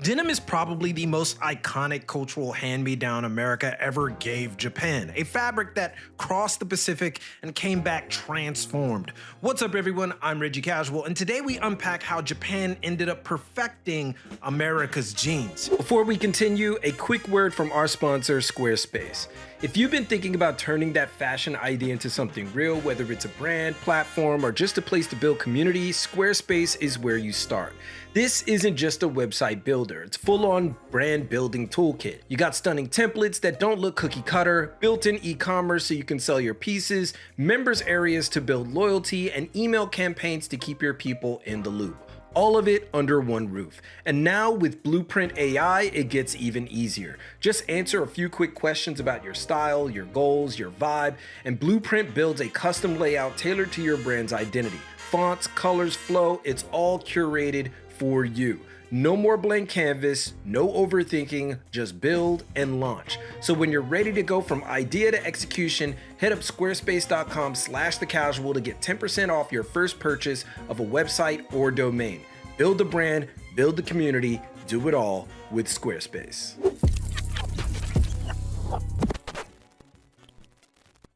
Denim is probably the most iconic cultural hand-me-down America ever gave Japan, a fabric that crossed the Pacific and came back transformed. What's up everyone, I'm Reggie Casual, and today we unpack how Japan ended up perfecting America's jeans. Before we continue, a quick word from our sponsor, Squarespace. If you've been thinking about turning that fashion idea into something real, whether it's a brand, platform, or just a place to build community, Squarespace is where you start. This isn't just a website builder, it's full-on brand building toolkit. You got stunning templates that don't look cookie cutter, built-in e-commerce so you can sell your pieces, members areas to build loyalty, and email campaigns to keep your people in the loop. All of it under one roof. And now with Blueprint AI, it gets even easier. Just answer a few quick questions about your style, your goals, your vibe, and Blueprint builds a custom layout tailored to your brand's identity. Fonts, colors, flow, it's all curated for you. No more blank canvas, no overthinking, just build and launch. So when you're ready to go from idea to execution, head up squarespace.com/thecasual to get 10% off your first purchase of a website or domain. Build the brand, build the community, do it all with Squarespace.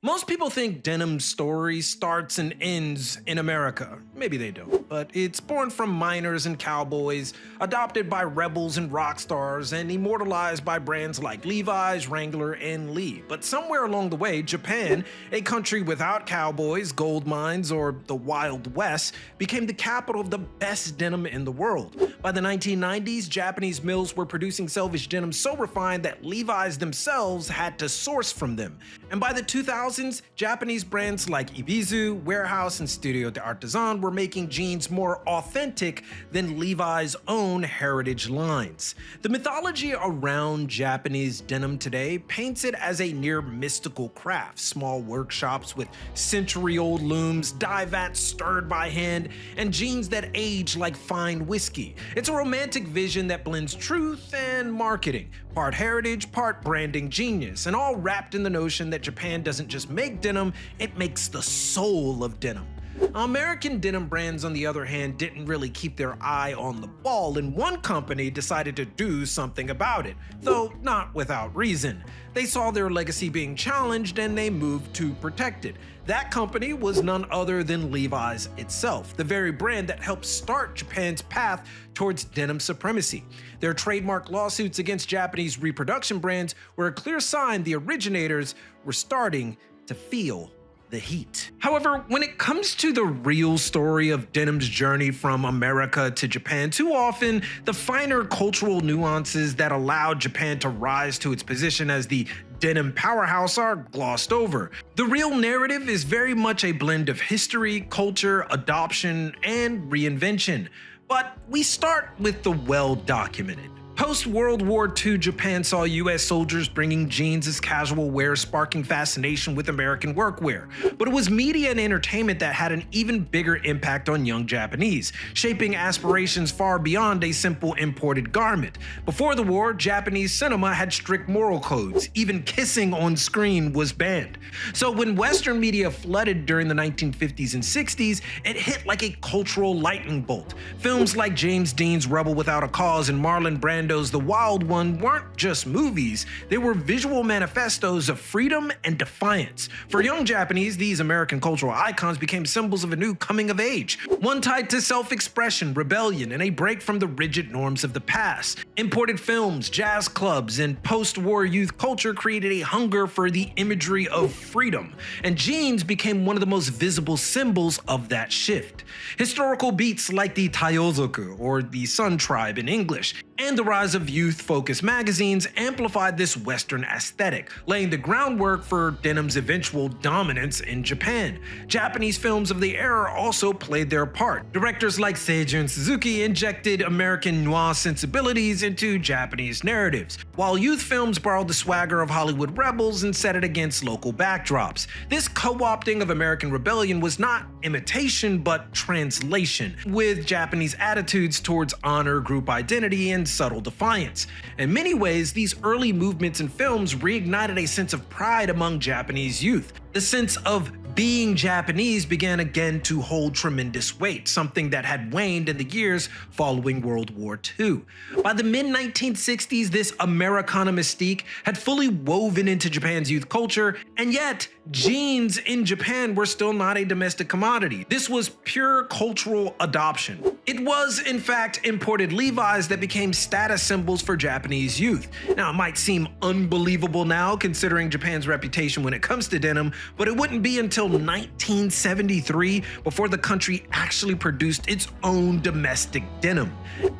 Most people think denim's story starts and ends in America. Maybe they don't, but it's born from miners and cowboys, adopted by rebels and rock stars, and immortalized by brands like Levi's, Wrangler, and Lee. But somewhere along the way, Japan, a country without cowboys, gold mines, or the Wild West, became the capital of the best denim in the world. By the 1990s, Japanese mills were producing selvedge denim so refined that Levi's themselves had to source from them. And by the 2000s, Japanese brands like Ibizu, Warehouse, and Studio d'Artisan were making jeans more authentic than Levi's own heritage lines. The mythology around Japanese denim today paints it as a near mystical craft. Small workshops with century-old looms, dye vats stirred by hand, and jeans that age like fine whiskey. It's a romantic vision that blends truth and marketing, part heritage, part branding genius, and all wrapped in the notion that Japan doesn't just make denim, it makes the soul of denim. American denim brands, on the other hand, didn't really keep their eye on the ball, and one company decided to do something about it, though not without reason. They saw their legacy being challenged and they moved to protect it. That company was none other than Levi's itself, the very brand that helped start Japan's path towards denim supremacy. Their trademark lawsuits against Japanese reproduction brands were a clear sign the originators were starting to feel the heat. However, when it comes to the real story of denim's journey from America to Japan, too often the finer cultural nuances that allowed Japan to rise to its position as the denim powerhouse are glossed over. The real narrative is very much a blend of history, culture, adoption, and reinvention. But we start with the well-documented. Post-World War II, Japan saw US soldiers bringing jeans as casual wear, sparking fascination with American workwear. But it was media and entertainment that had an even bigger impact on young Japanese, shaping aspirations far beyond a simple imported garment. Before the war, Japanese cinema had strict moral codes. Even kissing on screen was banned. So when Western media flooded during the 1950s and 60s, it hit like a cultural lightning bolt. Films like James Dean's Rebel Without a Cause and Marlon Brando's The Wild One weren't just movies, they were visual manifestos of freedom and defiance. For young Japanese, these American cultural icons became symbols of a new coming of age, one tied to self-expression, rebellion, and a break from the rigid norms of the past. Imported films, jazz clubs, and post-war youth culture created a hunger for the imagery of freedom, and jeans became one of the most visible symbols of that shift. Historical beats like the Taiyozoku, or the Sun Tribe in English, and the rise of youth-focused magazines amplified this Western aesthetic, laying the groundwork for denim's eventual dominance in Japan. Japanese films of the era also played their part. Directors like Seijun Suzuki injected American noir sensibilities into Japanese narratives, while youth films borrowed the swagger of Hollywood rebels and set it against local backdrops. This co-opting of American rebellion was not imitation but translation, with Japanese attitudes towards honor, group identity, and subtle defiance. In many ways, these early movements in films reignited a sense of pride among Japanese youth, the sense of Being Japanese began again to hold tremendous weight, something that had waned in the years following World War II. By the mid-1960s, this Americana mystique had fully woven into Japan's youth culture, and yet jeans in Japan were still not a domestic commodity. This was pure cultural adoption. It was, in fact, imported Levi's that became status symbols for Japanese youth. Now, it might seem unbelievable now, considering Japan's reputation when it comes to denim, but it wouldn't be until 1973 before the country actually produced its own domestic denim.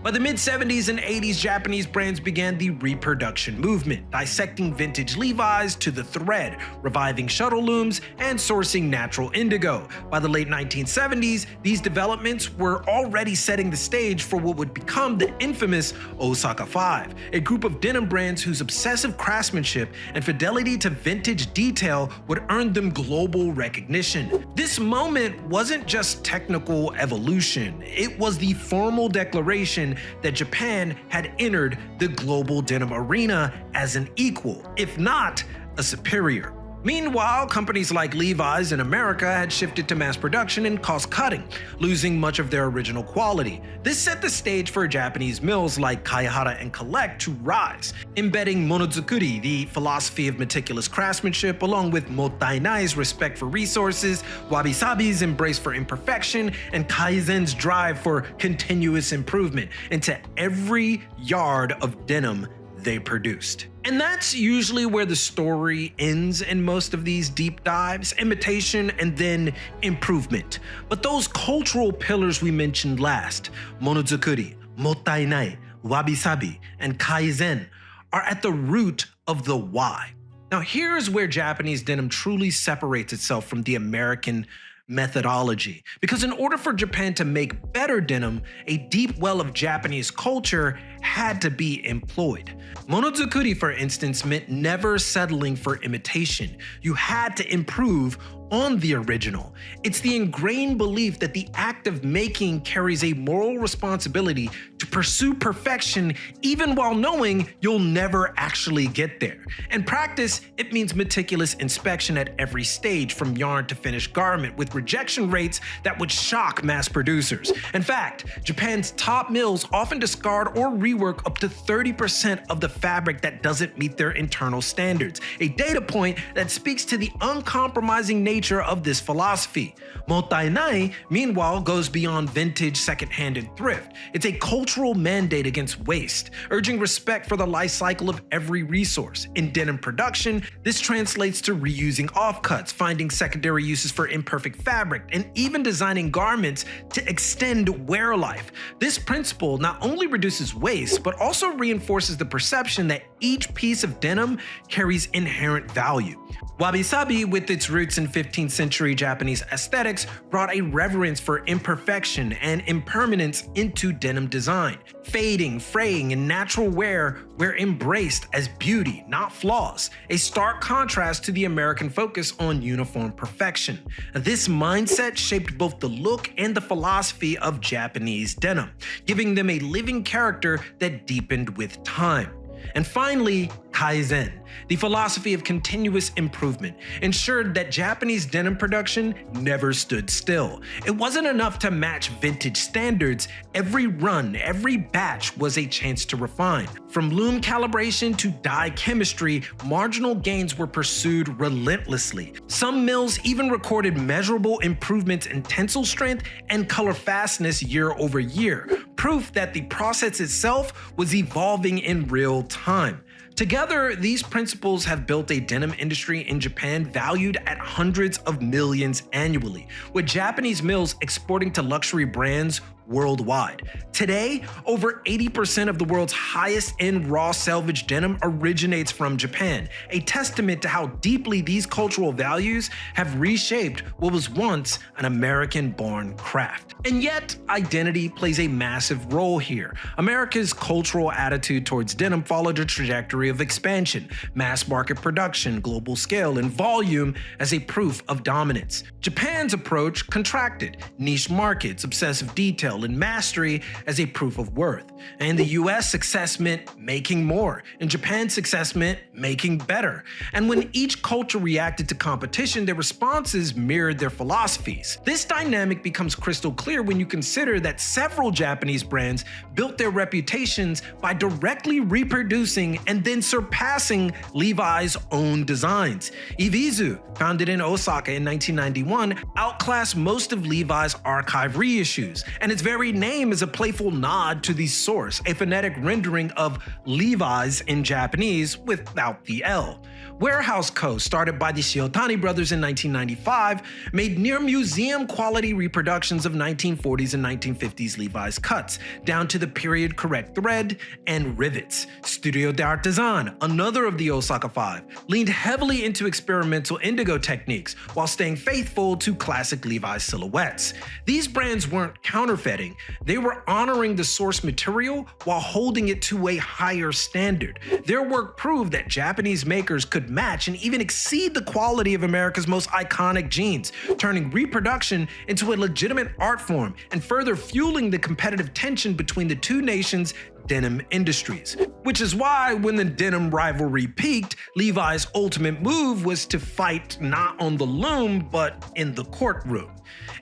By the mid-70s and 80s, Japanese brands began the reproduction movement, dissecting vintage Levi's to the thread, reviving shuttle looms, and sourcing natural indigo. By the late 1970s, these developments were already setting the stage for what would become the infamous Osaka 5, a group of denim brands whose obsessive craftsmanship and fidelity to vintage detail would earn them global recognition. This moment wasn't just technical evolution, it was the formal declaration that Japan had entered the global denim arena as an equal, if not a superior. Meanwhile, companies like Levi's in America had shifted to mass production and cost-cutting, losing much of their original quality. This set the stage for Japanese mills like Kaihara and Collect to rise, embedding Monozukuri, the philosophy of meticulous craftsmanship, along with Mottainai's respect for resources, Wabi-sabi's embrace for imperfection, and Kaizen's drive for continuous improvement into every yard of denim they produced. And that's usually where the story ends in most of these deep dives: imitation and then improvement. But those cultural pillars we mentioned last, Monozukuri, Mottainai, Wabi-sabi, and Kaizen, are at the root of the why. Now here's where Japanese denim truly separates itself from the American methodology. Because in order for Japan to make better denim, a deep well of Japanese culture had to be employed. Monozukuri, for instance, meant never settling for imitation. You had to improve on the original. It's the ingrained belief that the act of making carries a moral responsibility to pursue perfection even while knowing you'll never actually get there. In practice, it means meticulous inspection at every stage from yarn to finished garment, with rejection rates that would shock mass producers. In fact, Japan's top mills often discard or rework up to 30% of the fabric that doesn't meet their internal standards, a data point that speaks to the uncompromising nature of this philosophy. Mottainai, meanwhile, goes beyond vintage, secondhand, and thrift. It's a cultural mandate against waste, urging respect for the life cycle of every resource. In denim production, this translates to reusing offcuts, finding secondary uses for imperfect fabric, and even designing garments to extend wear life. This principle not only reduces waste, but also reinforces the perception that each piece of denim carries inherent value. Wabi-sabi, with its roots in 15th century Japanese aesthetics, brought a reverence for imperfection and impermanence into denim design. Fading, fraying, and natural wear were embraced as beauty, not flaws, a stark contrast to the American focus on uniform perfection. This mindset shaped both the look and the philosophy of Japanese denim, giving them a living character that deepened with time. And finally, Kaizen, the philosophy of continuous improvement, ensured that Japanese denim production never stood still. It wasn't enough to match vintage standards. Every run, every batch was a chance to refine. From loom calibration to dye chemistry, marginal gains were pursued relentlessly. Some mills even recorded measurable improvements in tensile strength and color fastness year over year, proof that the process itself was evolving in real time. Together, these principles have built a denim industry in Japan valued at hundreds of millions annually, with Japanese mills exporting to luxury brands worldwide. Today, over 80% of the world's highest-end raw selvage denim originates from Japan, a testament to how deeply these cultural values have reshaped what was once an American-born craft. And yet, identity plays a massive role here. America's cultural attitude towards denim followed a trajectory of expansion, mass market production, global scale, and volume as a proof of dominance. Japan's approach contracted: niche markets, obsessive detail, style and mastery as a proof of worth. In the US, success meant making more. In Japan, success meant making better. And when each culture reacted to competition, their responses mirrored their philosophies. This dynamic becomes crystal clear when you consider that several Japanese brands built their reputations by directly reproducing and then surpassing Levi's own designs. Ibizu, founded in Osaka in 1991, outclassed most of Levi's archive reissues, and its very name is a playful nod to the source, a phonetic rendering of Levi's in Japanese without the L. Warehouse Co., started by the Shiotani brothers in 1995, made near-museum quality reproductions of 1940s and 1950s Levi's cuts, down to the period-correct thread and rivets. Studio d'Artisan, another of the Osaka Five, leaned heavily into experimental indigo techniques while staying faithful to classic Levi's silhouettes. These brands weren't counterfeiting, they were honoring the source material while holding it to a higher standard. Their work proved that Japanese makers could match and even exceed the quality of America's most iconic jeans, turning reproduction into a legitimate art form and further fueling the competitive tension between the two nations' denim industries. Which is why when the denim rivalry peaked, Levi's ultimate move was to fight not on the loom, but in the courtroom.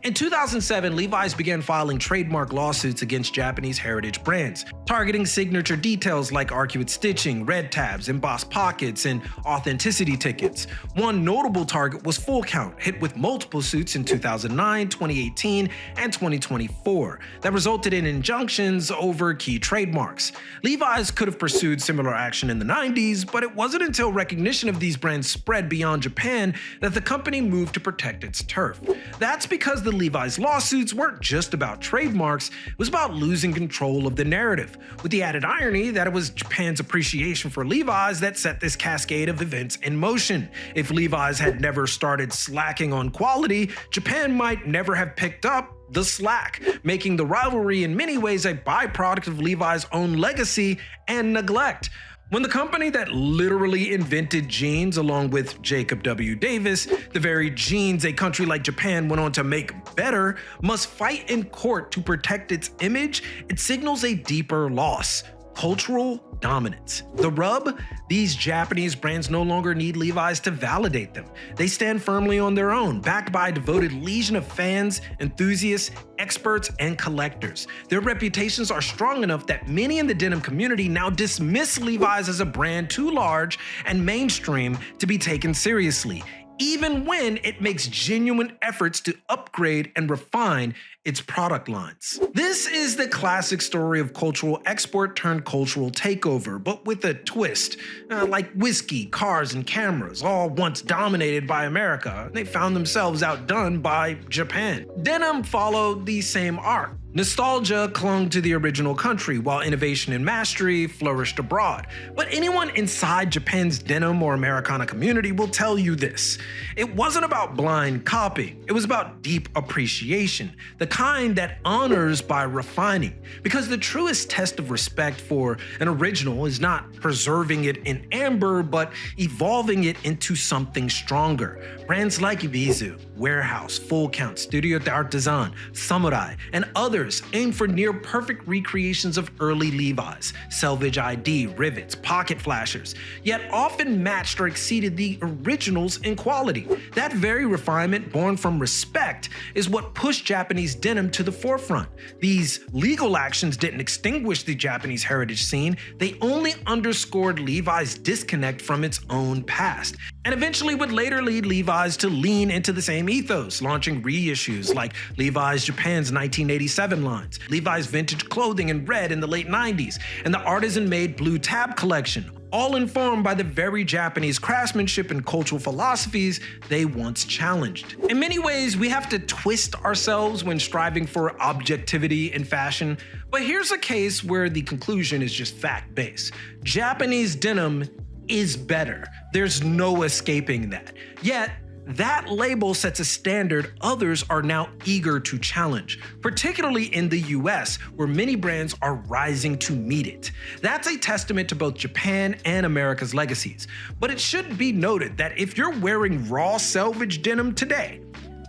In 2007, Levi's began filing trademark lawsuits against Japanese heritage brands, targeting signature details like arcuate stitching, red tabs, embossed pockets, and authenticity tickets. One notable target was Full Count, hit with multiple suits in 2009, 2018, and 2024 that resulted in injunctions over key trademarks. Levi's could have pursued similar action in the 90s, but it wasn't until recognition of these brands spread beyond Japan that the company moved to protect its turf. That's because the Levi's lawsuits weren't just about trademarks, it was about losing control of the narrative, with the added irony that it was Japan's appreciation for Levi's that set this cascade of events in motion. If Levi's had never started slacking on quality, Japan might never have picked up the slack, making the rivalry in many ways a byproduct of Levi's own legacy and neglect. When the company that literally invented jeans along with Jacob W. Davis, the very jeans a country like Japan went on to make better, must fight in court to protect its image, it signals a deeper loss: cultural dominance. The rub? These Japanese brands no longer need Levi's to validate them. They stand firmly on their own, backed by a devoted legion of fans, enthusiasts, experts, and collectors. Their reputations are strong enough that many in the denim community now dismiss Levi's as a brand too large and mainstream to be taken seriously, even when it makes genuine efforts to upgrade and refine its product lines. This is the classic story of cultural export turned cultural takeover, but with a twist. Like whiskey, cars, and cameras, all once dominated by America, they found themselves outdone by Japan. Denim followed the same arc. Nostalgia clung to the original country, while innovation and mastery flourished abroad. But anyone inside Japan's denim or Americana community will tell you this: it wasn't about blind copying, it was about deep appreciation, the kind that honors by refining. Because the truest test of respect for an original is not preserving it in amber, but evolving it into something stronger. Brands like Ibizu, Warehouse, Full Count, Studio d'Artisan, Samurai, and others aim for near-perfect recreations of early Levi's, selvage ID, rivets, pocket flashers, yet often matched or exceeded the originals in quality. That very refinement, born from respect, is what pushed Japanese denim to the forefront. These legal actions didn't extinguish the Japanese heritage scene, they only underscored Levi's disconnect from its own past, and eventually would later lead Levi's to lean into the same ethos, launching reissues like Levi's Japan's 1987 lines, Levi's vintage clothing in red in the late 90s, and the artisan-made Blue Tab collection, all informed by the very Japanese craftsmanship and cultural philosophies they once challenged. In many ways, we have to twist ourselves when striving for objectivity in fashion, but here's a case where the conclusion is just fact-based. Japanese denim is better. There's no escaping that. Yet, that label sets a standard others are now eager to challenge, particularly in the US, where many brands are rising to meet it. That's a testament to both Japan and America's legacies. But it should be noted that if you're wearing raw selvage denim today,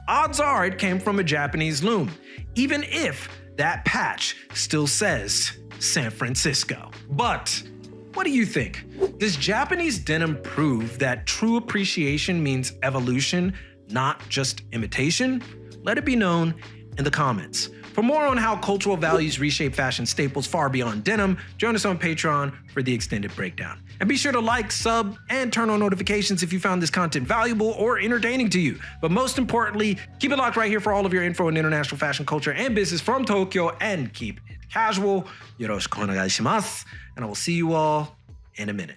odds are it came from a Japanese loom, even if that patch still says San Francisco. But what do you think? Does Japanese denim prove that true appreciation means evolution, not just imitation? Let it be known in the comments. For more on how cultural values reshape fashion staples far beyond denim, join us on Patreon for the extended breakdown. And be sure to like, sub, and turn on notifications if you found this content valuable or entertaining to you. But most importantly, keep it locked right here for all of your info on international fashion culture and business from Tokyo, and keep it casual. Yoroshiku onegai shimasu. And I will see you all in a minute.